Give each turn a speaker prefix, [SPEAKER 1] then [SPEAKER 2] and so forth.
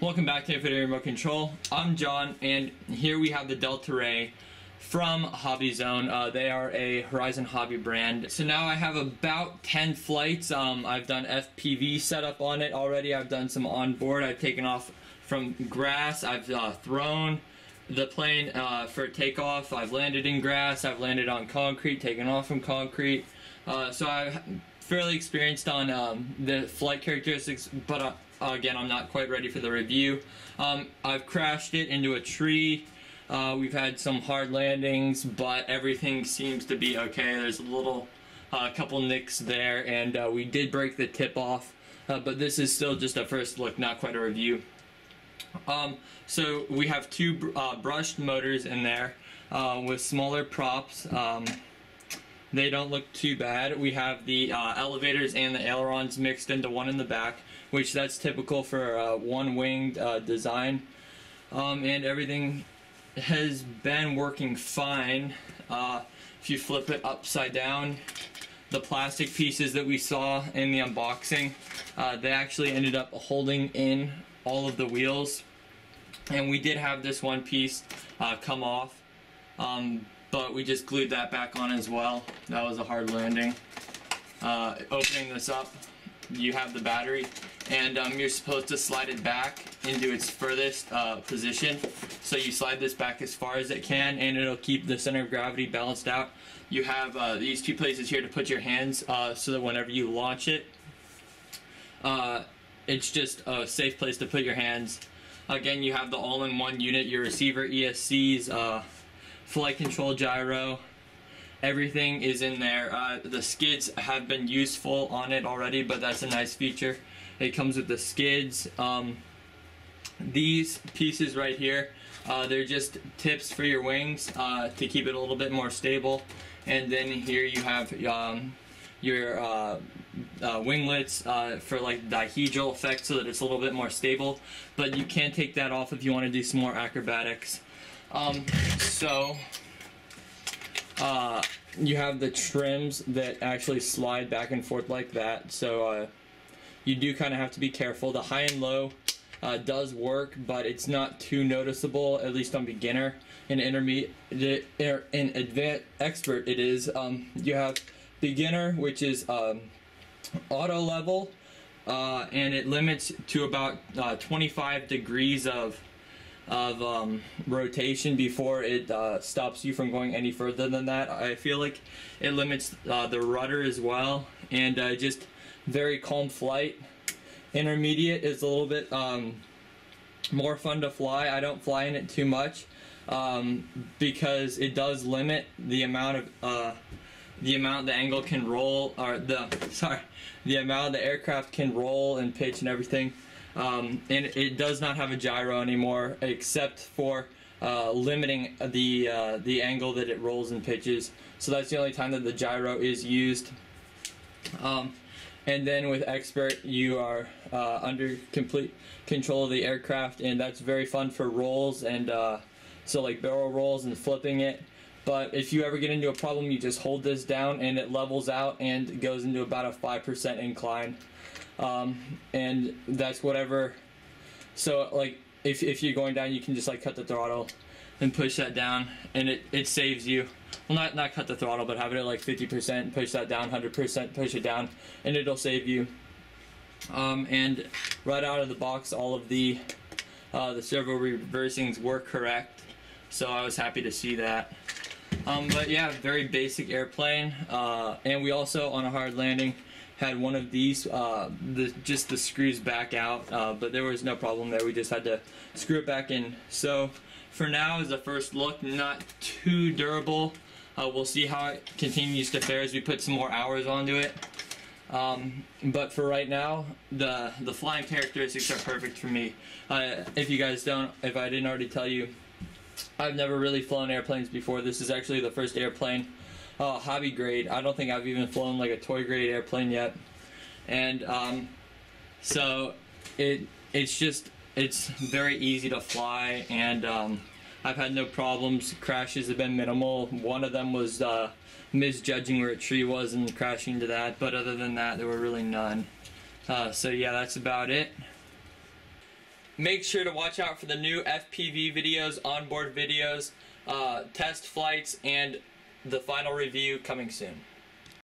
[SPEAKER 1] Welcome back to Infinity Remote Control. I'm John, and here we have the Delta Ray from Hobbyzone. They are a Horizon hobby brand. So now I have about 10 flights. I've done FPV setup on it already. I've done some onboard. I've taken off from grass. I've thrown the plane for takeoff. I've landed in grass. I've landed on concrete, taken off from concrete. So I'm fairly experienced on the flight characteristics, but again, I'm not quite ready for the review. I've crashed it into a tree. We've had some hard landings, but everything seems to be okay. There's a little couple nicks there, and we did break the tip off, but this is still just a first look, not quite a review. So we have two brushed motors in there with smaller props. They don't look too bad. We have the elevators and the ailerons mixed into one in the back, which that's typical for a one-winged design. And everything has been working fine. If you flip it upside down, the plastic pieces that we saw in the unboxing, they actually ended up holding in all of the wheels. And we did have this one piece come off. But we just glued that back on as well. That was a hard landing. Opening this up, you have the battery, and you're supposed to slide it back into its furthest position. So you slide this back as far as it can, and it'll keep the center of gravity balanced out. You have these two places here to put your hands, so that whenever you launch it, it's just a safe place to put your hands. Again, you have the all-in-one unit, your receiver, ESCs, flight control gyro, everything is in there. The skids have been useful on it already, but that's a nice feature. It comes with the skids. These pieces right here, they're just tips for your wings to keep it a little bit more stable. And then here you have your winglets for like dihedral effect, so that it's a little bit more stable. But you can take that off if you want to do some more acrobatics. You have the trims that actually slide back and forth like that, so you do kind of have to be careful. The high and low does work, but it's not too noticeable, at least on beginner. In intermediate, in advanced expert it is. You have beginner, which is auto level, and it limits to about 25 degrees of rotation before it stops you from going any further than that. I feel like it limits the rudder as well, and just very calm flight. Intermediate is a little bit more fun to fly. I don't fly in it too much because it does limit the amount of the angle can roll, or the amount the aircraft can roll and pitch and everything. And it does not have a gyro anymore, except for limiting the angle that it rolls and pitches. So that's the only time that the gyro is used. And then with expert, you are under complete control of the aircraft, and that's very fun for rolls, and so like barrel rolls and flipping it. But if you ever get into a problem, you just hold this down and it levels out and goes into about a 5% incline. And that's whatever. So like if you're going down, you can just like cut the throttle and push that down, and it saves you. Well, not cut the throttle, but have it at like 50%, push that down, 100%, push it down, and it'll save you. And right out of the box, all of the servo reversing's were correct, so I was happy to see that. But yeah, very basic airplane, and we also, on a hard landing, had one of these, just the screws back out, but there was no problem there. We just had to screw it back in. So for now, as a first look, not too durable. We'll see how it continues to fare as we put some more hours onto it. But for right now, the flying characteristics are perfect for me. If I didn't already tell you, I've never really flown airplanes before. This is actually the first airplane, hobby grade. I don't think I've even flown like a toy grade airplane yet. And so it's very easy to fly, and I've had no problems. Crashes have been minimal. One of them was misjudging where a tree was and crashing into that, but other than that, there were really none. So yeah, that's about it. make sure to watch out for the new FPV videos, onboard videos, test flights, and the final review coming soon.